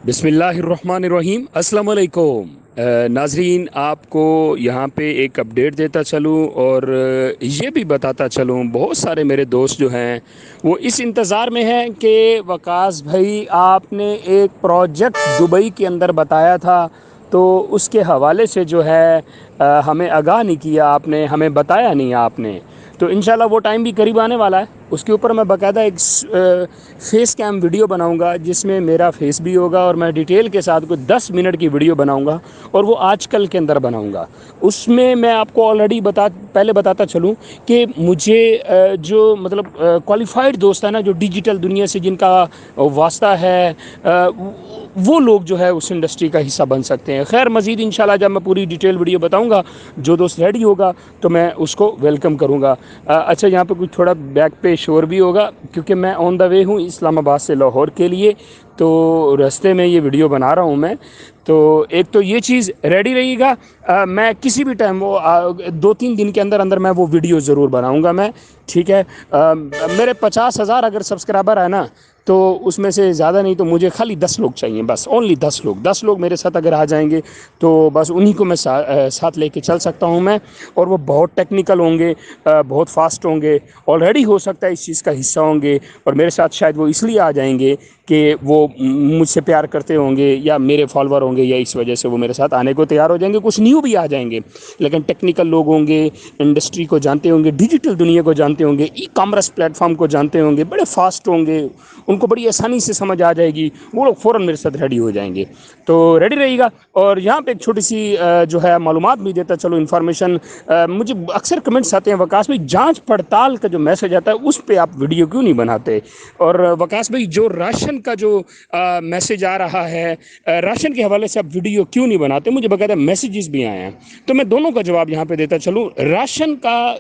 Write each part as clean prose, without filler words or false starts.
بسم اللہ الرحمن الرحیم، السلام علیکم ناظرین، آپ کو یہاں پہ ایک اپڈیٹ دیتا چلوں اور یہ بھی بتاتا چلوں، بہت سارے میرے دوست جو ہیں وہ اس انتظار میں ہیں کہ وقاص بھائی آپ نے ایک پروجیکٹ دبئی کے اندر بتایا تھا، تو اس کے حوالے سے جو ہے ہمیں آگاہ نہیں کیا آپ نے، ہمیں بتایا نہیں آپ نے۔ تو انشاءاللہ وہ ٹائم بھی قریب آنے والا ہے، اس کے اوپر میں باقاعدہ ایک فیس کیم ویڈیو بناؤں گا جس میں میرا فیس بھی ہوگا اور میں ڈیٹیل کے ساتھ کوئی 10 منٹ کی ویڈیو بناؤں گا، اور وہ آج کل کے اندر بناؤں گا۔ اس میں آپ کو آلریڈی پہلے بتاتا چلوں کہ مجھے جو مطلب کوالیفائڈ دوست ہیں نا، جو ڈیجیٹل دنیا سے جن کا واسطہ ہے، وہ لوگ جو ہے اس انڈسٹری کا حصہ بن سکتے ہیں۔ خیر مزید انشاءاللہ جب میں پوری ڈیٹیل ویڈیو بتاؤں گا، جو دوست ریڈی ہوگا تو میں اس کو ویلکم کروں گا۔ اچھا، یہاں پہ کچھ تھوڑا بیک پہ شور بھی ہوگا کیونکہ میں آن دا وے ہوں اسلام آباد سے لاہور کے لیے، تو راستے میں یہ ویڈیو بنا رہا ہوں میں۔ تو ایک تو یہ چیز ریڈی رہے گا، میں کسی بھی ٹائم وہ 2-3 دن کے اندر اندر میں وہ ویڈیو ضرور بناؤں گا میں، ٹھیک ہے۔ میرے 50,000 اگر سبسکرائبر ہے نا، تو اس میں سے زیادہ نہیں تو مجھے خالی 10 لوگ چاہیے، بس اونلی 10 لوگ میرے ساتھ اگر آ جائیں گے تو بس انہی کو میں ساتھ لے کے چل سکتا ہوں میں، اور وہ بہت ٹیکنیکل ہوں گے، بہت فاسٹ ہوں گے، آلریڈی ہو سکتا ہے اس چیز کا حصہ ہوں گے، اور میرے ساتھ شاید وہ اس لیے آ جائیں گے کہ وہ مجھ سے پیار کرتے ہوں گے یا میرے فالوور ہوں گے، یا اس وجہ سے وہ میرے ساتھ آنے کو تیار ہو جائیں گے۔ کچھ نیو بھی آ جائیں گے لیکن ٹیکنیکل لوگ ہوں گے، انڈسٹری کو جانتے ہوں گے، ڈیجیٹل دنیا کو جانتے ہوں گے، ای کامرس پلیٹ فارم کو جانتے ہوں گے، بڑے فاسٹ ہوں گے، ان کو بڑی آسانی سے سمجھ آ جائے گی، وہ لوگ فوراً میرے ساتھ ریڈی ہو جائیں گے۔ تو ریڈی رہے گا، اور یہاں پہ ایک چھوٹی سی جو ہے معلومات بھی دیتا چلو، انفارمیشن۔ مجھے اکثر کمنٹس آتے ہیں وقاص بھائی جانچ پڑتال کا جو میسج آتا ہے اس پہ آپ ویڈیو کیوں نہیں بناتے، اور وقاص بھائی جو راشن کا جو میسج آ رہا ہے، راشن کے حوالے سے آپ ویڈیو کیوں نہیں بناتے، مجھے باقاعدہ میسیجز بھی آئے ہیں، تو میں دونوں کا جواب یہاں پہ دیتا چلوں۔ راشن کا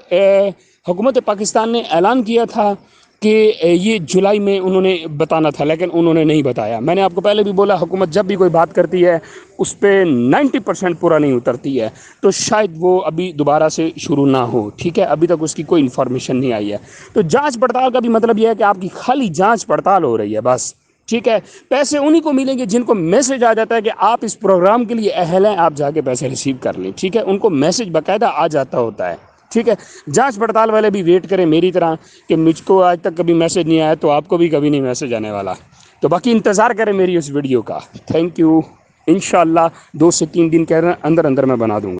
حکومت پاکستان نے اعلان کیا تھا کہ یہ جولائی میں انہوں نے بتانا تھا، لیکن انہوں نے نہیں بتایا۔ میں نے آپ کو پہلے بھی بولا، حکومت جب بھی کوئی بات کرتی ہے اس پہ 90% پورا نہیں اترتی ہے، تو شاید وہ ابھی دوبارہ سے شروع نہ ہو، ٹھیک ہے۔ ابھی تک اس کی کوئی انفارمیشن نہیں آئی ہے، تو جانچ پڑتال کا بھی مطلب یہ ہے کہ آپ کی خالی جانچ پڑتال ہو رہی ہے بس، ٹھیک ہے۔ پیسے انہی کو ملیں گے جن کو میسج آ جاتا ہے کہ آپ اس پروگرام کے لیے اہل ہیں، آپ جا کے پیسے ریسیو کر لیں، ٹھیک ہے۔ ان کو میسج باقاعدہ آ جاتا ہوتا ہے، ٹھیک ہے۔ جانچ پڑتال والے بھی ویٹ کریں میری طرح، کہ مجھ کو آج تک کبھی میسج نہیں آیا تو آپ کو بھی کبھی نہیں میسج آنے والا، تو باقی انتظار کریں میری اس ویڈیو کا۔ تھینک یو، انشاءاللہ 2 سے 3 دن کے اندر اندر میں بنا دوں گا۔